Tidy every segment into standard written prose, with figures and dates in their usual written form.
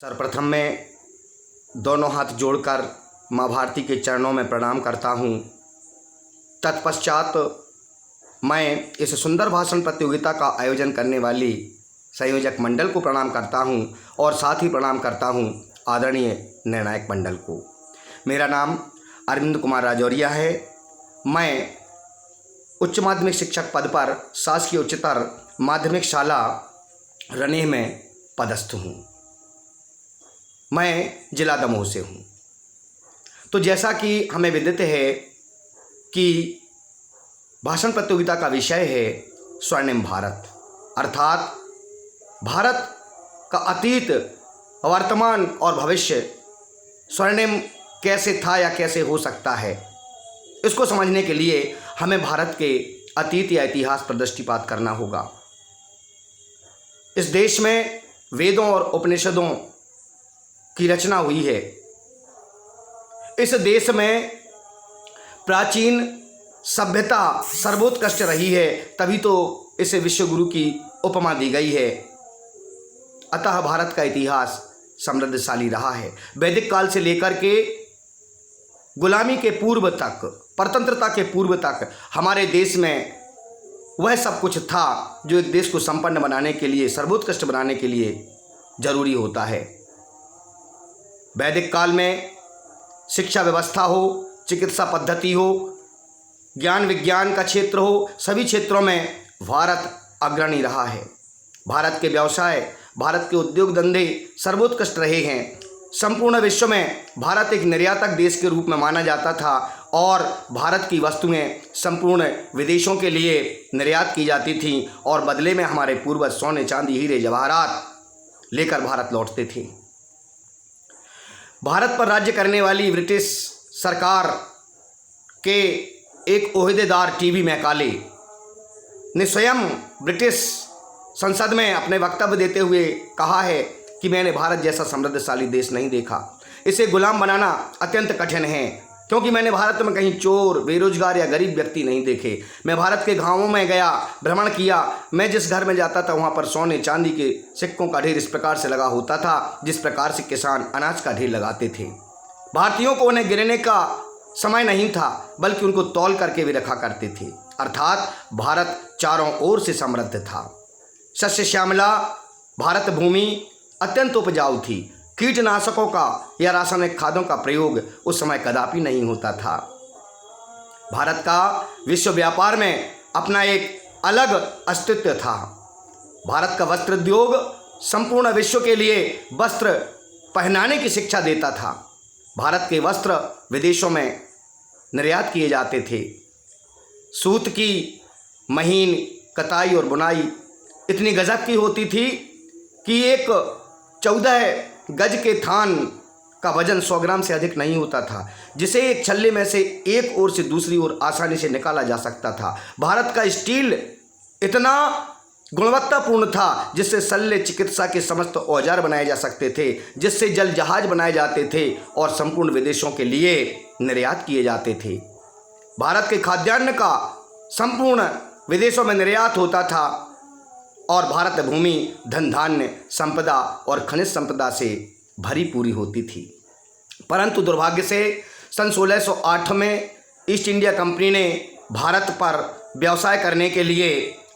सर्वप्रथम मैं दोनों हाथ जोड़कर माँ भारती के चरणों में प्रणाम करता हूँ। तत्पश्चात मैं इस सुंदर भाषण प्रतियोगिता का आयोजन करने वाली संयोजक मंडल को प्रणाम करता हूँ और साथ ही प्रणाम करता हूँ आदरणीय निर्णायक मंडल को। मेरा नाम अरविंद कुमार राजौरिया है। मैं उच्च माध्यमिक शिक्षक पद पर शासकीय उच्चतर माध्यमिक शाला रनेह में पदस्थ हूँ। मैं जिला दमोह से हूँ। तो जैसा कि हमें विदित है कि भाषण प्रतियोगिता का विषय है स्वर्णिम भारत, अर्थात भारत का अतीत, वर्तमान और भविष्य स्वर्णिम कैसे था या कैसे हो सकता है। इसको समझने के लिए हमें भारत के अतीत या इतिहास पर दृष्टिपात करना होगा। इस देश में वेदों और उपनिषदों की रचना हुई है। इस देश में प्राचीन सभ्यता सर्वोत्कृष्ट रही है, तभी तो इसे विश्वगुरु की उपमा दी गई है। अतः भारत का इतिहास समृद्धशाली रहा है। वैदिक काल से लेकर के गुलामी के पूर्व तक, परतंत्रता के पूर्व तक हमारे देश में वह सब कुछ था जो एक देश को संपन्न बनाने के लिए, सर्वोत्कृष्ट बनाने के लिए जरूरी होता है। वैदिक काल में शिक्षा व्यवस्था हो, चिकित्सा पद्धति हो, ज्ञान विज्ञान का क्षेत्र हो, सभी क्षेत्रों में भारत अग्रणी रहा है। भारत के व्यवसाय, भारत के उद्योग धंधे सर्वोत्कृष्ट रहे हैं। संपूर्ण विश्व में भारत एक निर्यातक देश के रूप में माना जाता था और भारत की वस्तुएं संपूर्ण विदेशों के लिए निर्यात की जाती थीं और बदले में हमारे पूर्वज सोने, चांदी, हीरे, जवाहरात लेकर भारत लौटते थे। भारत पर राज्य करने वाली ब्रिटिश सरकार के एक ओहदेदार टीवी मैकाले ने स्वयं ब्रिटिश संसद में अपने वक्तव्य देते हुए कहा है कि मैंने भारत जैसा समृद्धशाली देश नहीं देखा। इसे गुलाम बनाना अत्यंत कठिन है, क्योंकि मैंने भारत में कहीं चोर, बेरोजगार या गरीब व्यक्ति नहीं देखे। मैं भारत के गांवों में गया, भ्रमण किया। मैं जिस घर में जाता था वहां पर सोने चांदी के सिक्कों का ढेर इस प्रकार से लगा होता था जिस प्रकार से किसान अनाज का ढेर लगाते थे। भारतीयों को उन्हें गिरने का समय नहीं था, बल्कि उनको तौल करके भी रखा करते थे। अर्थात भारत चारों ओर से समृद्ध था। सस्य श्यामला भारत भूमि अत्यंत उपजाऊ थी। कीटनाशकों का या रासायनिक खादों का प्रयोग उस समय कदापि नहीं होता था। भारत का विश्व व्यापार में अपना एक अलग अस्तित्व था। भारत का वस्त्र उद्योग संपूर्ण विश्व के लिए वस्त्र पहनाने की शिक्षा देता था। भारत के वस्त्र विदेशों में निर्यात किए जाते थे। सूत की महीन कताई और बुनाई इतनी गजब की होती थी कि एक 14 गज के थान का वजन 100 ग्राम से अधिक नहीं होता था, जिसे एक छल्ले में से एक ओर से दूसरी ओर आसानी से निकाला जा सकता था। भारत का स्टील इतना गुणवत्तापूर्ण था जिससे शल्य चिकित्सा के समस्त औजार बनाए जा सकते थे, जिससे जल जहाज बनाए जाते थे और संपूर्ण विदेशों के लिए निर्यात किए जाते थे। भारत के खाद्यान्न का संपूर्ण विदेशों में निर्यात होता था और भारत भूमि धन धान्य संपदा और खनिज संपदा से भरी पूरी होती थी। परंतु दुर्भाग्य से सन 1608 में ईस्ट इंडिया कंपनी ने भारत पर व्यवसाय करने के लिए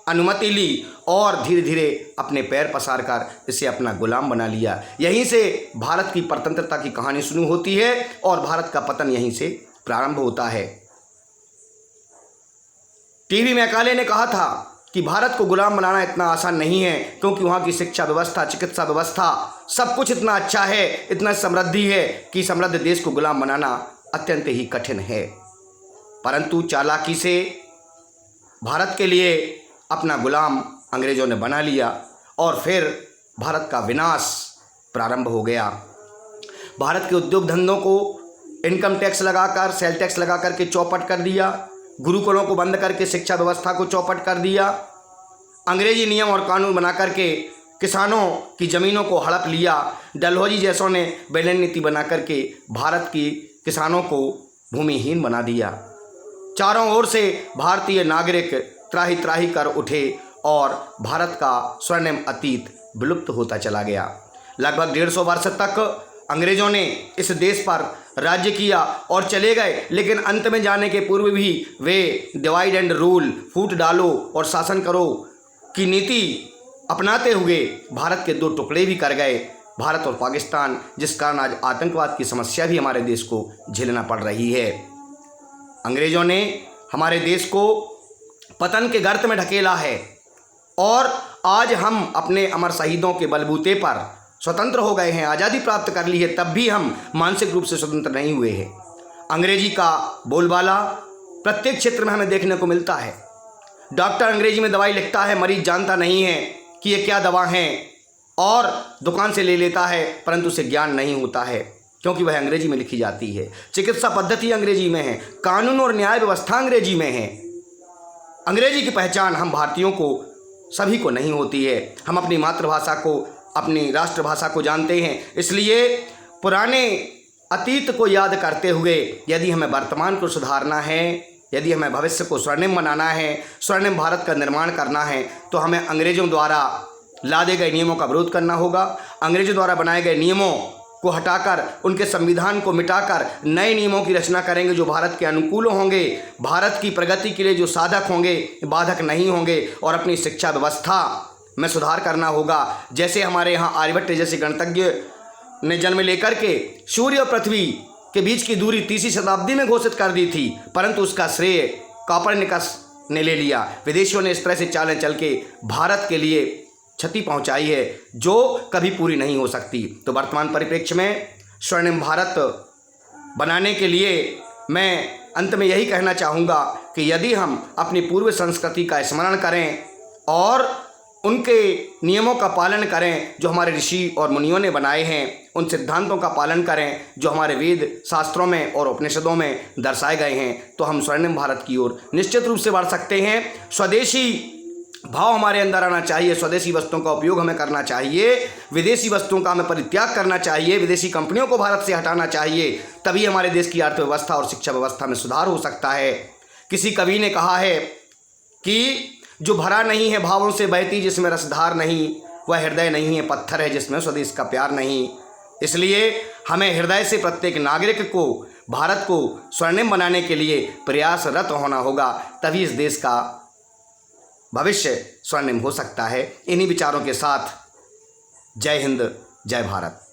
अनुमति ली और धीरे धीरे अपने पैर पसार कर इसे अपना गुलाम बना लिया। यहीं से भारत की परतंत्रता की कहानी शुरू होती है और भारत का पतन यहीं से प्रारंभ होता है। टीवी मैकाले ने कहा था कि भारत को गुलाम बनाना इतना आसान नहीं है, क्योंकि वहाँ की शिक्षा व्यवस्था, चिकित्सा व्यवस्था, सब कुछ इतना अच्छा है, इतना समृद्धि है कि समृद्ध देश को गुलाम बनाना अत्यंत ही कठिन है। परंतु चालाकी से भारत के लिए अपना गुलाम अंग्रेजों ने बना लिया और फिर भारत का विनाश प्रारंभ हो गया। भारत के उद्योग धंधों को इनकम टैक्स लगाकर, सेल टैक्स लगा करके चौपट कर दिया। गुरुकुलों को बंद करके शिक्षा व्यवस्था को चौपट कर दिया। अंग्रेजी नियम और कानून बना करके किसानों की ज़मीनों को हड़प लिया। डलहौजी जैसों ने बेलन नीति बना करके भारत की किसानों को भूमिहीन बना दिया। चारों ओर से भारतीय नागरिक त्राही त्राही कर उठे और भारत का स्वर्णिम अतीत विलुप्त होता चला गया। लगभग 150 वर्ष तक अंग्रेजों ने इस देश पर राज्य किया और चले गए, लेकिन अंत में जाने के पूर्व भी वे डिवाइड एंड रूल, फूट डालो और शासन करो की नीति अपनाते हुए भारत के 2 टुकड़े भी कर गए, भारत और पाकिस्तान, जिस कारण आज आतंकवाद की समस्या भी हमारे देश को झेलना पड़ रही है। अंग्रेजों ने हमारे देश को पतन के गर्त में ढकेला है और आज हम अपने अमर शहीदों के बलबूते पर स्वतंत्र हो गए हैं, आज़ादी प्राप्त कर ली है, तब भी हम मानसिक रूप से स्वतंत्र नहीं हुए हैं। अंग्रेजी का बोलबाला प्रत्येक क्षेत्र में हमें देखने को मिलता है। डॉक्टर अंग्रेजी में दवाई लिखता है, मरीज जानता नहीं है कि ये क्या दवा है और दुकान से ले लेता है, परंतु उसे ज्ञान नहीं होता है क्योंकि वह अंग्रेजी में लिखी जाती है। चिकित्सा पद्धति अंग्रेजी में है, कानून और न्याय व्यवस्था अंग्रेजी में है। अंग्रेजी की पहचान हम भारतीयों को सभी को नहीं होती है। हम अपनी मातृभाषा को, अपनी राष्ट्रभाषा को जानते हैं, इसलिए पुराने अतीत को याद करते हुए यदि हमें वर्तमान को सुधारना है, यदि हमें भविष्य को स्वर्णिम बनाना है, स्वर्णिम भारत का निर्माण करना है, तो हमें अंग्रेजों द्वारा लादे गए नियमों का विरोध करना होगा। अंग्रेजों द्वारा बनाए गए नियमों को हटाकर, उनके संविधान को मिटाकर नए नियमों की रचना करेंगे जो भारत के अनुकूल होंगे, भारत की प्रगति के लिए जो साधक होंगे, बाधक नहीं होंगे। और अपनी शिक्षा व्यवस्था में सुधार करना होगा। जैसे हमारे यहाँ आर्यभट्ट जैसे गणितज्ञ ने जन्म लेकर के सूर्य और पृथ्वी के बीच की दूरी 30वीं शताब्दी में घोषित कर दी थी, परंतु उसका श्रेय कोपरनिकस ने ले लिया। विदेशियों ने इस तरह से चालें चल के भारत के लिए क्षति पहुंचाई है जो कभी पूरी नहीं हो सकती। तो वर्तमान परिप्रेक्ष्य में स्वर्णिम भारत बनाने के लिए मैं अंत में यही कहना चाहूँगा कि यदि हम अपनी पूर्व संस्कृति का स्मरण करें और उनके नियमों का पालन करें जो हमारे ऋषि और मुनियों ने बनाए हैं, उन सिद्धांतों का पालन करें जो हमारे वेद शास्त्रों में और उपनिषदों में दर्शाए गए हैं, तो हम स्वर्णिम भारत की ओर निश्चित रूप से बढ़ सकते हैं। स्वदेशी भाव हमारे अंदर आना चाहिए, स्वदेशी वस्तुओं का उपयोग हमें करना चाहिए, विदेशी वस्तुओं का हमें परित्याग करना चाहिए, विदेशी कंपनियों को भारत से हटाना चाहिए, तभी हमारे देश की अर्थव्यवस्था और शिक्षा व्यवस्था में सुधार हो सकता है। किसी कवि ने कहा है कि जो भरा नहीं है भावों से बहती जिसमें रसधार नहीं, वह हृदय नहीं है पत्थर है जिसमें स्वदेश का प्यार नहीं। इसलिए हमें हृदय से प्रत्येक नागरिक को भारत को स्वर्णिम बनाने के लिए प्रयासरत होना होगा, तभी इस देश का भविष्य स्वर्णिम हो सकता है। इन्हीं विचारों के साथ जय हिंद, जय भारत।